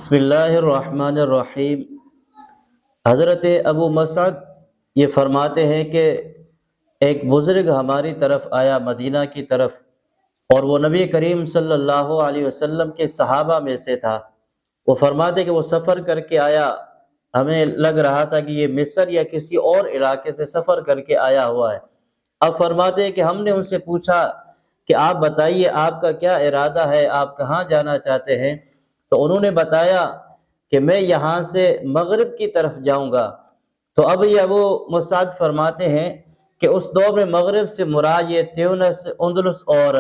بسم اللہ الرحمن الرحیم۔ حضرت ابو مسعد یہ فرماتے ہیں کہ ایک بزرگ ہماری طرف آیا، مدینہ کی طرف، اور وہ نبی کریم صلی اللہ علیہ وسلم کے صحابہ میں سے تھا۔ وہ فرماتے کہ وہ سفر کر کے آیا، ہمیں لگ رہا تھا کہ یہ مصر یا کسی اور علاقے سے سفر کر کے آیا ہوا ہے۔ اب فرماتے ہیں کہ ہم نے ان سے پوچھا کہ آپ بتائیے آپ کا کیا ارادہ ہے، آپ کہاں جانا چاہتے ہیں؟ تو انہوں نے بتایا کہ میں یہاں سے مغرب کی طرف جاؤں گا۔ تو اب یہ ابو مسعد فرماتے ہیں کہ اس دور میں مغرب سے مراد یہ تیونس، اندلس اور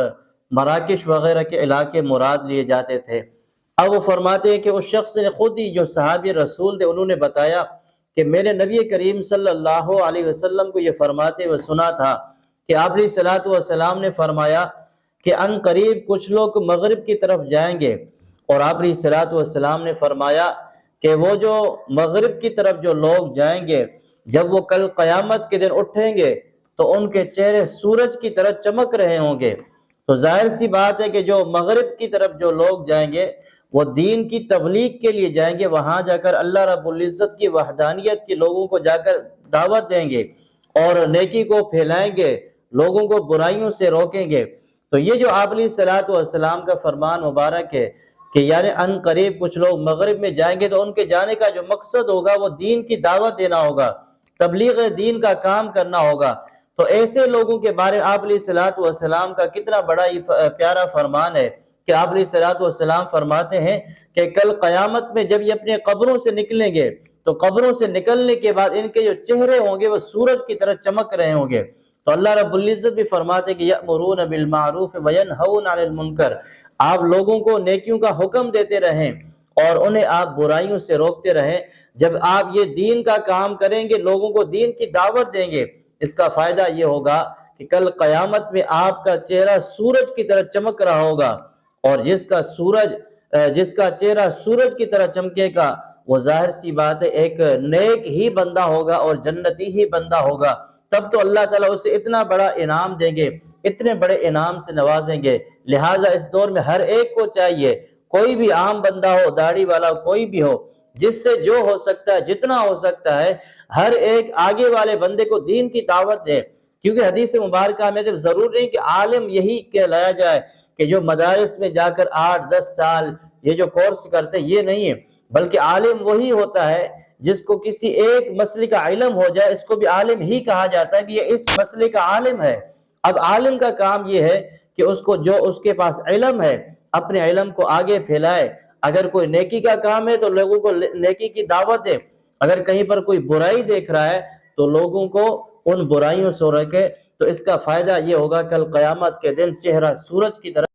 مراکش وغیرہ کے علاقے مراد لیے جاتے تھے۔ اب وہ فرماتے ہیں کہ اس شخص نے خود ہی، جو صحابی رسول تھے، انہوں نے بتایا کہ میرے نبی کریم صلی اللہ علیہ وسلم کو یہ فرماتے ہوئے سنا تھا کہ آپ علیہ الصلوۃ والسلام نے فرمایا کہ ان قریب کچھ لوگ مغرب کی طرف جائیں گے، اور آپ علیہ الصلوۃ والسلام نے فرمایا کہ وہ جو مغرب کی طرف جو لوگ جائیں گے، جب وہ کل قیامت کے دن اٹھیں گے تو ان کے چہرے سورج کی طرح چمک رہے ہوں گے۔ تو ظاہر سی بات ہے کہ جو مغرب کی طرف جو لوگ جائیں گے وہ دین کی تبلیغ کے لیے جائیں گے، وہاں جا کر اللہ رب العزت کی وحدانیت کے لوگوں کو جا کر دعوت دیں گے اور نیکی کو پھیلائیں گے، لوگوں کو برائیوں سے روکیں گے۔ تو یہ جو آپ علیہ الصلوۃ والسلام کا فرمان مبارک ہے کہ یعنی ان قریب کچھ لوگ مغرب میں جائیں گے، تو ان کے جانے کا جو مقصد ہوگا وہ دین کی دعوت دینا ہوگا، تبلیغ دین کا کام کرنا ہوگا۔ تو ایسے لوگوں کے بارے میں آپ علیہ الصلوۃ والسلام کا کتنا بڑا پیارا فرمان ہے کہ آپ علیہ الصلوۃ والسلام فرماتے ہیں کہ کل قیامت میں جب یہ اپنے قبروں سے نکلیں گے تو قبروں سے نکلنے کے بعد ان کے جو چہرے ہوں گے وہ سورج کی طرح چمک رہے ہوں گے۔ تو اللہ رب العزت بھی فرماتے ہیں کہ یأمرون بالمعروف وینہون عن المنکر، آپ لوگوں کو نیکیوں کا حکم دیتے رہیں اور انہیں آپ برائیوں سے روکتے رہیں۔ جب آپ یہ دین کا کام کریں گے، لوگوں کو دین کی دعوت دیں گے، اس کا فائدہ یہ ہوگا کہ کل قیامت میں آپ کا چہرہ سورج کی طرح چمک رہا ہوگا، اور جس کا چہرہ سورج کی طرح چمکے گا وہ ظاہر سی بات ہے ایک نیک ہی بندہ ہوگا اور جنتی ہی بندہ ہوگا۔ تب تو اللہ تعالیٰ اسے اتنا بڑا انعام دیں گے، اتنے بڑے انعام سے نوازیں گے۔ لہٰذا اس دور میں ہر ایک کو چاہیے، کوئی بھی عام بندہ ہو، داڑھی والا کوئی بھی ہو، جس سے جو ہو سکتا ہے، جتنا ہو سکتا ہے، ہر ایک آگے والے بندے کو دین کی دعوت دے۔ کیونکہ حدیث مبارکہ میں جب ضرور نہیں کہ عالم یہی کہلایا جائے کہ جو مدارس میں جا کر 8-10 سال یہ جو کورس کرتے، یہ نہیں ہے، بلکہ عالم وہی ہوتا ہے جس کو کسی ایک مسئلے کا علم ہو جائے، اس کو بھی عالم ہی کہا جاتا ہے کہ یہ اس مسئلے کا عالم ہے۔ اب عالم کا کام یہ ہے کہ اس کو جو اس کے پاس علم ہے اپنے علم کو آگے پھیلائے۔ اگر کوئی نیکی کا کام ہے تو لوگوں کو نیکی کی دعوت دے، اگر کہیں پر کوئی برائی دیکھ رہا ہے تو لوگوں کو ان برائیوں سے روکے۔ تو اس کا فائدہ یہ ہوگا کل قیامت کے دن چہرہ سورج کی طرح